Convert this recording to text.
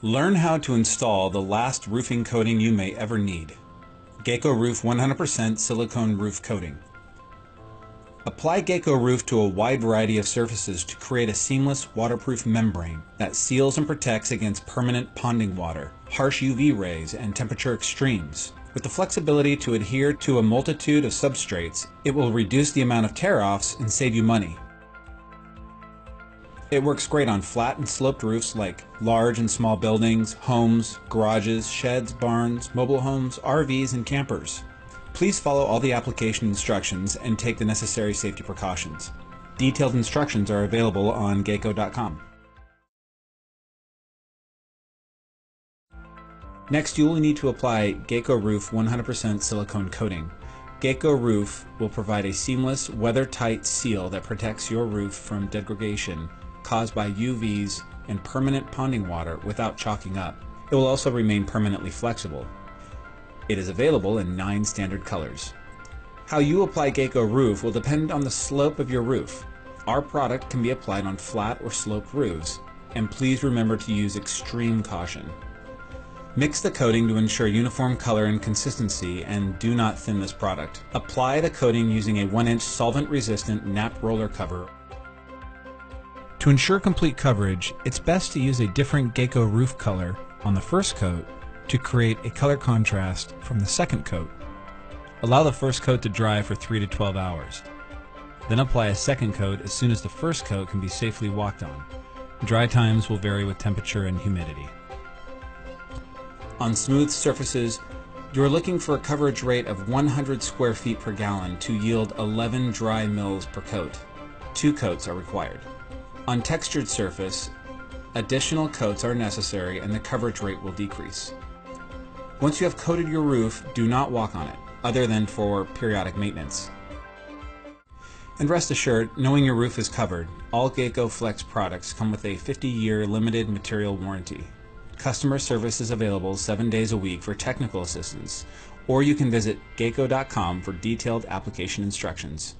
Learn how to install the last roofing coating you may ever need. Gaco Roof 100% Silicone Roof Coating. Apply Gaco Roof to a wide variety of surfaces to create a seamless waterproof membrane that seals and protects against permanent ponding water, harsh UV rays, and temperature extremes. With the flexibility to adhere to a multitude of substrates, it will reduce the amount of tear-offs and save you money. It works great on flat and sloped roofs like large and small buildings, homes, garages, sheds, barns, mobile homes, RVs, and campers. Please follow all the application instructions and take the necessary safety precautions. Detailed instructions are available on Gaco.com. Next, you will need to apply Gaco Roof 100% silicone coating. Gaco Roof will provide a seamless, weather-tight seal that protects your roof from degradation caused by UVs and permanent ponding water without chalking up. It will also remain permanently flexible. It is available in 9 standard colors. How you apply Gaco Roof will depend on the slope of your roof. Our product can be applied on flat or sloped roofs, and please remember to use extreme caution. Mix the coating to ensure uniform color and consistency, and do not thin this product. Apply the coating using a 1-inch solvent-resistant nap roller cover. To ensure complete coverage, it's best to use a different Gaco roof color on the first coat to create a color contrast from the second coat. Allow the first coat to dry for 3 to 12 hours. Then apply a second coat as soon as the first coat can be safely walked on. Dry times will vary with temperature and humidity. On smooth surfaces, you're looking for a coverage rate of 100 square feet per gallon to yield 11 dry mils per coat. 2 coats are required. On textured surface, additional coats are necessary and the coverage rate will decrease. Once you have coated your roof, do not walk on it, other than for periodic maintenance. And rest assured, knowing your roof is covered, all Gaco Flex products come with a 50-year limited material warranty. Customer service is available 7 days a week for technical assistance, or you can visit Gaco.com for detailed application instructions.